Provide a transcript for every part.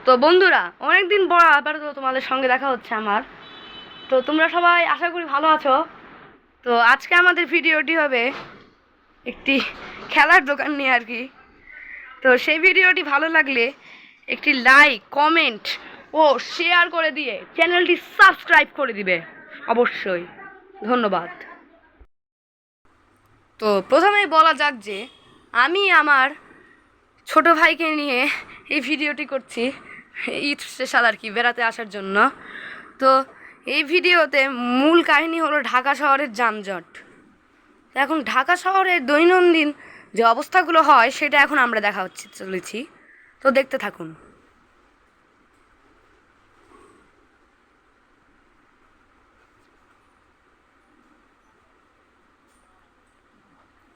তো বন্ধুরা, অনেকদিন পর আবার তো তোমাদের সঙ্গে দেখা হচ্ছে আমার। তো তোমরা সবাই আশা করি ভালো আছো। তো আজকে আমাদের ভিডিওটি হবে একটি খেলার দোকান নিয়ে আর কি। তো সেই ভিডিওটি ভালো লাগলে একটি লাইক, কমেন্ট ও শেয়ার করে দিয়ে চ্যানেলটি সাবস্ক্রাইব করে দিবে অবশ্যই। ধন্যবাদ। তো প্রথমেই বলা যাক যে আমি আমার ছোট ভাইকে নিয়ে এই ভিডিওটি করছি ঈদ স্পেশাল আর কি, বেড়াতে আসার জন্য। তো এই ভিডিওতে মূল কাহিনী হলো ঢাকা শহরের যানজট। এখন ঢাকা শহরের দৈনন্দিন যে অবস্থাগুলো হয় সেটা এখন আমরা দেখা চলেছি। তো দেখতে থাকুন।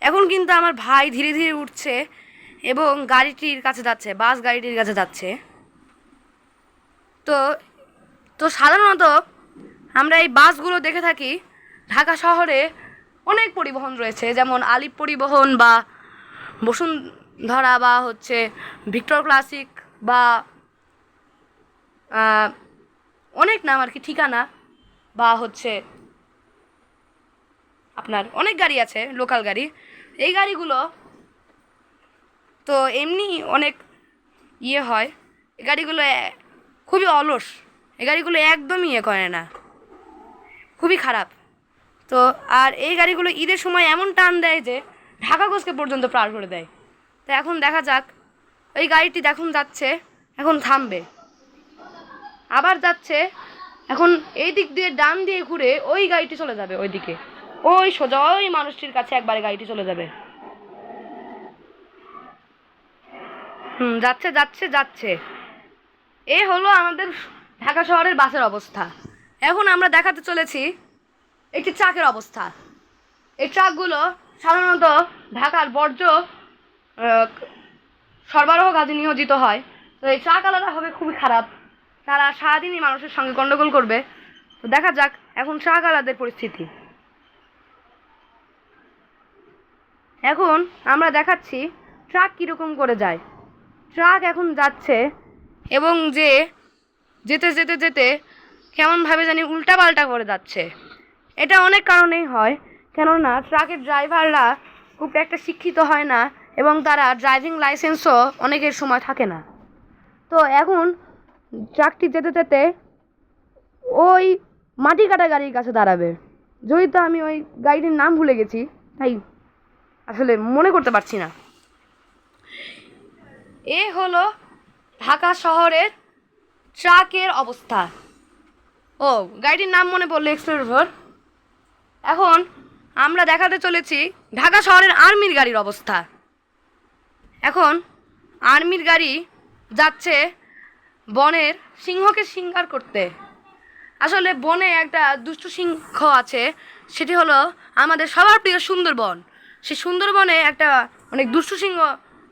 এখন কিন্তু আমার ভাই ধীরে ধীরে উঠছে এবং গাড়িটির কাছে যাচ্ছে, বাস গাড়িটির কাছে যাচ্ছে। তো তো সাধারণত আমরা এই বাসগুলো দেখে থাকি ঢাকা শহরে অনেক পরিবহন রয়েছে, যেমন আলিপ পরিবহন বা বসুন্ধরা বা হচ্ছে ভিক্টর ক্লাসিক বা অনেক নাম আর কি, ঠিকানা বা হচ্ছে আপনার অনেক গাড়ি আছে, লোকাল গাড়ি। এই গাড়িগুলো তো এমনি অনেক হয়। এই গাড়িগুলো খুবই অলস, এই গাড়িগুলো একদমই করে না, খুবই খারাপ। তো আর এই গাড়িগুলো ঈদের সময় এমন টান দেয় যে ঢাকাগঞ্জকে পর্যন্ত পার করে দেয়। তো এখন দেখা যাক, এই গাড়িটি দেখুন যাচ্ছে, এখন থামবে, আবার যাচ্ছে, এখন এই দিক দিয়ে ডান দিয়ে ঘুরে ওই গাড়িটি চলে যাবে ওই দিকে, ওই সোজা ওই মানুষটির কাছে একবারে গাড়িটি চলে যাবে। যাচ্ছে যাচ্ছে যাচ্ছে। এ হলো আমাদের ঢাকা শহরের বাসের অবস্থা। এখন আমরা দেখাতে চলেছি একটি ট্রাকের অবস্থা। এই ট্রাকগুলো সাধারণত ঢাকার বর্জ্য সরবরাহ কাজে নিয়োজিত হয়। তো এই ট্রাকওয়ালারা হবে খুবই খারাপ, তারা সারাদিনই মানুষের সঙ্গে গন্ডগোল করবে। তো দেখা যাক এখন ট্রাকওয়ালাদের পরিস্থিতি। এখন আমরা দেখাচ্ছি ট্রাক কীরকম করে যায়। ট্রাক এখন যাচ্ছে এবং যেতে যেতে যেতে কেমনভাবে জানি উল্টাপাল্টা করে যাচ্ছে। এটা অনেক কারণেই হয়, কেননা ট্রাকের ড্রাইভাররা খুব একটা শিক্ষিত হয় না এবং তারা ড্রাইভিং লাইসেন্সও অনেকের সময় থাকে না। তো এখন ট্রাকটি যেতে যেতে ওই মাটি কাটা গাড়ির কাছে দাঁড়াবে। যদি তো আমি ওই গাড়িটির নাম ভুলে গেছি, তাই আসলে মনে করতে পারছি না। এ হলো ঢাকা শহরের ট্রাকের অবস্থা। ও, গাড়িটির নাম মনে পড়লো এক্সপ্লোর। এখন আমরা দেখাতে চলেছি ঢাকা শহরের আর্মির গাড়ির অবস্থা। এখন আর্মির গাড়ি যাচ্ছে বনের সিংহকে শিকার করতে। আসলে বনে একটা দুষ্ট সিংহ আছে, সেটি হলো আমাদের সবার প্রিয় সুন্দরবন। সেই সুন্দরবনে একটা অনেক দুষ্ট সিংহ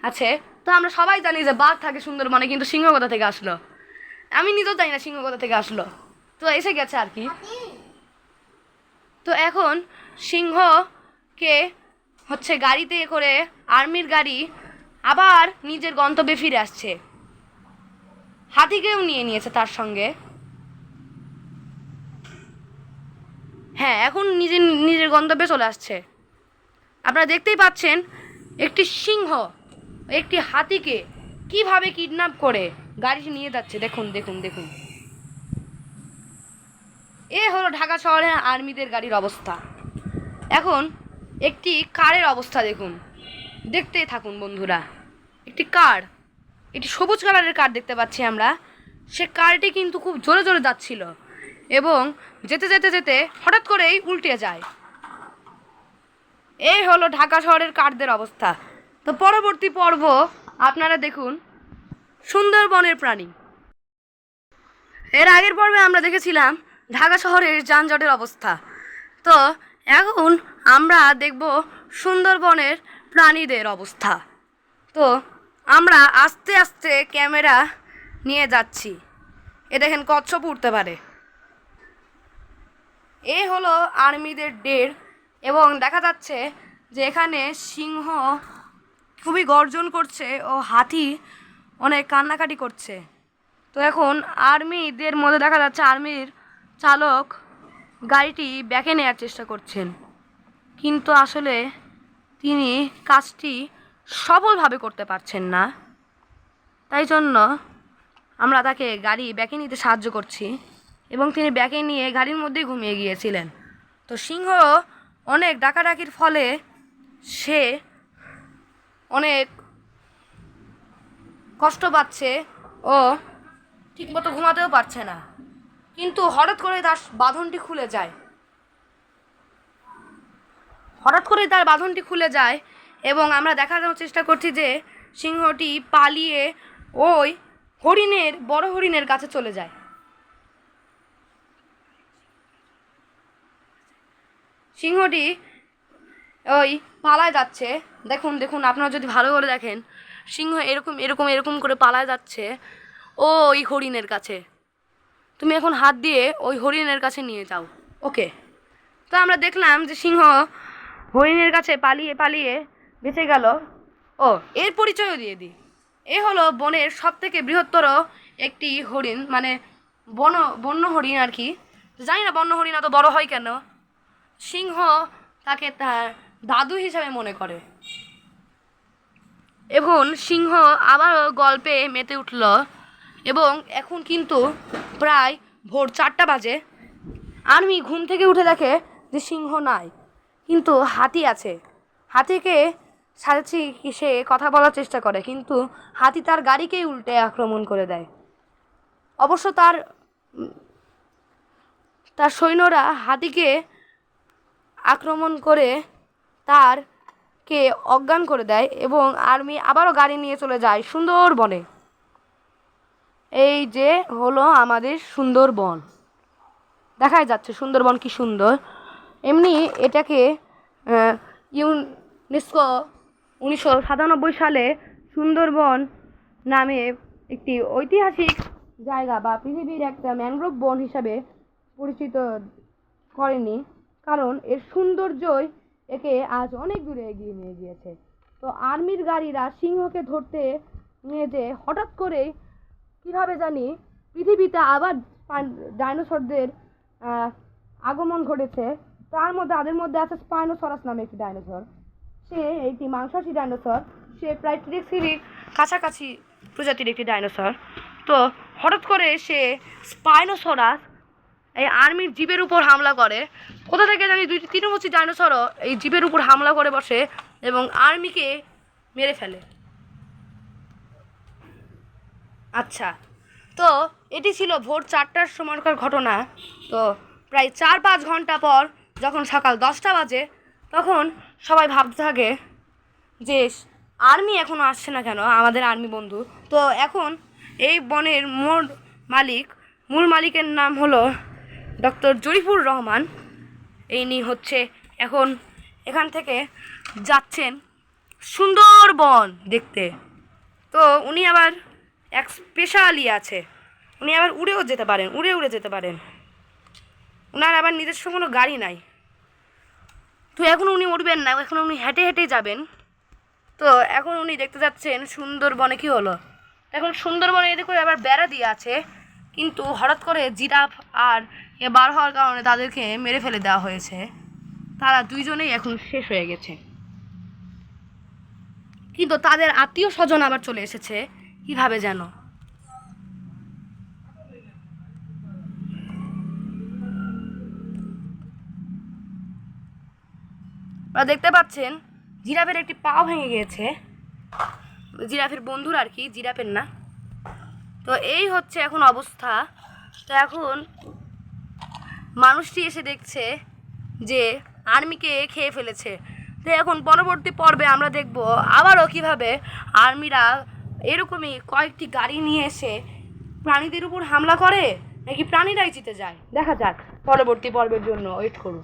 আছে। তো আমরা সবাই জানি যে বাঘ থাকে সুন্দরবনে, কিন্তু সিংহ কোথা থেকে আসলো আমি নিজেও জানি না, সিংহ কোথা থেকে আসলো। তো এসে গেছে আর কি। তো এখন সিংহকে হচ্ছে গাড়িতে করে আর্মির গাড়ি আবার নিজের গন্তব্যে ফিরে আসছে, হাতিকেও নিয়ে নিয়েছে তার সঙ্গে। হ্যাঁ, এখন নিজের নিজের গন্তব্যে চলে আসছে। আপনারা দেখতেই পাচ্ছেন একটি সিংহ একটি হাতিকে কিভাবে কিডন্যাপ করে গাড়িটি নিয়ে যাচ্ছে। দেখুন দেখুন দেখুন, এ হলো ঢাকা শহরে আর্মিদের গাড়ির অবস্থা। এখন একটি কারের অবস্থা দেখুন, দেখতে থাকুন বন্ধুরা। একটি কার, একটি সবুজ কালারের কার দেখতে পাচ্ছি আমরা। সে কারটি কিন্তু খুব জোরে জোরে যাচ্ছিল এবং যেতে যেতে যেতে হঠাৎ করেই উল্টে যায়। এই হলো ঢাকা শহরের কারদের অবস্থা। তো পরবর্তী পর্ব আপনারা দেখুন সুন্দরবনের প্রাণী। এর আগের পর্বে আমরা দেখেছিলাম ঢাকা শহরের যানজটের অবস্থা। তো এখন আমরা দেখব সুন্দরবনের প্রাণীদের অবস্থা। তো আমরা আস্তে আস্তে ক্যামেরা নিয়ে যাচ্ছি। এ দেখেন কচ্ছপ উঠতে পারে। এ হলো আর্মিদের ডের এবং দেখা যাচ্ছে যে এখানে সিংহ খুবই গর্জন করছে ও হাতি অনেক কান্নাকাটি করছে। তো এখন আর্মিদের মধ্যে দেখা যাচ্ছে আর্মির চালক গাড়িটি ব্যাকে নেওয়ার চেষ্টা করছেন, কিন্তু আসলে তিনি কাজটি সফলভাবে করতে পারছেন না। তাই জন্য আমরা তাকে গাড়ি ব্যাকে নিতে সাহায্য করছি এবং তিনি ব্যাকে নিয়ে গাড়ির মধ্যেই ঘুমিয়ে গিয়েছিলেন। তো সিংহ অনেক ডাকাডাকির ফলে সে অনেক কষ্ট পাচ্ছে ও ঠিকমতো ঘুমাতেও পারছে না, কিন্তু হঠাৎ করে তার বাঁধনটি খুলে যায়। এবং আমরা দেখানোর চেষ্টা করছি যে সিংহটি পালিয়ে ওই বড় হরিণের কাছে চলে যায়। সিংহটি ওই পালায় যাচ্ছে। দেখুন আপনারা যদি ভালো করে দেখেন, সিংহ এরকম এরকম এরকম করে পালায় যাচ্ছে ওই হরিণের কাছে। তুমি এখন হাত দিয়ে ওই হরিণের কাছে নিয়ে যাও। ওকে, তো আমরা দেখলাম যে সিংহ হরিণের কাছে পালিয়ে পালিয়ে বেঁচে গেল। ও, এর পরিচয়ও দিয়ে দিই। এ হলো বনের সবথেকে বৃহত্তর একটি হরিণ, মানে বন্য হরিণ আর কি। জানি না বন্য হরিণ এত বড় হয় কেন। সিংহ তাকে তার দাদু হিসাবে মনে করে। এখন সিংহ আবারও গল্পে মেতে উঠল এবং এখন কিন্তু প্রায় ভোর 4টা বাজে। আর্মি ঘুম থেকে উঠে দেখে যে সিংহ নাই, কিন্তু হাতি আছে। হাতিকে সাথে সে কথা বলার চেষ্টা করে, কিন্তু হাতি তার গাড়িকেই উল্টে আক্রমণ করে দেয়। অবশ্য তার সৈন্যরা হাতিকে আক্রমণ করে তারকে অজ্ঞান করে দেয় এবং আর্মি আবারও গাড়ি নিয়ে চলে যায় সুন্দরবনে। এই যে হলো আমাদের সুন্দরবন, দেখাই যাচ্ছে সুন্দরবন কি সুন্দর। এমনি এটাকে ইউনেস্কো 1997 সালে সুন্দরবন নামে একটি ঐতিহাসিক জায়গা বা পৃথিবীর একটা ম্যানগ্রোভ বন হিসাবে পরিচিত করেনি, কারণ এর সৌন্দর্যই একে আজ অনেক দূরে এগিয়ে নিয়ে গিয়েছে। তো আর্মির গাড়িরা সিংহকে ধরতে নিয়ে যে হঠাৎ করে কীভাবে জানি পৃথিবীতে আবার ডাইনোসরদের আগমন ঘটেছে। তাদের মধ্যে আছে স্পাইনোসরাস নামে একটি ডাইনোসর। সে একটি মাংসাশী ডাইনোসর। সে প্রায় টিরেক্সির কাছাকাছি প্রজাতির একটি ডাইনোসর। তো হঠাৎ করে সে স্পাইনোসরাস এই আর্মির জিপের উপর হামলা করে। কোথা থেকে জানি 2টি তৃণমূর্তি ডাইনোসরও এই জিপের উপর হামলা করে বসে এবং আর্মিকে মেরে ফেলে। আচ্ছা, তো এটি ছিল ভোর 4টার সময়কার ঘটনা। তো প্রায় 4-5 ঘন্টা পর যখন সকাল 10টা বাজে, তখন সবাই ভাবতে থাকে যে আর্মি এখনও আসছে না কেন, আমাদের আর্মি বন্ধু। তো এখন এই বনের মূল মালিকের নাম হলো ডক্টর জরিফুর রহমান। ইনি হচ্ছে এখন এখান থেকে যাচ্ছেন সুন্দরবন দেখতে। তো উনি আবার এক স্পেশালি আছে, উনি আবার উড়ে যেতে পারেন। ওনার আবার নিজস্ব কোনো গাড়ি নাই। তো এখন উনি উঠবেন না, এখন উনি হেঁটে হেঁটেই যাবেন। তো এখন উনি দেখতে যাচ্ছেন সুন্দরবনে কি হলো। এখন সুন্দরবনে এদিকে করে আবার বেড়া দিয়ে আছে, কিন্তু হঠাৎ করে জিরাফ আর বার হওয়ার কারণে তাদেরকে মেরে ফেলে দেওয়া হয়েছে। তারা দুইজনেই এখন শেষ হয়ে গেছে, কিন্তু তাদের আত্মীয় স্বজন আবার চলে এসেছে কিভাবে যেন। আপনারা দেখতে পাচ্ছেন জিরাফের একটি পা ভেঙে গিয়েছে, জিরাফের বন্ধুর আর কি, জিরাফের না। তো এই হচ্ছে এখন অবস্থা। তো এখন মানুষটি এসে দেখছে যে আর্মিকে খেয়ে ফেলেছে। তো এখন পরবর্তী পর্বে আমরা দেখব আবারও কীভাবে আর্মিরা এরকমই কয়েকটি গাড়ি নিয়ে এসে প্রাণীদের উপর হামলা করে, নাকি প্রাণীরাই জিতে যায়। দেখা যাক, পরবর্তী পর্বের জন্য ওয়েট করুন।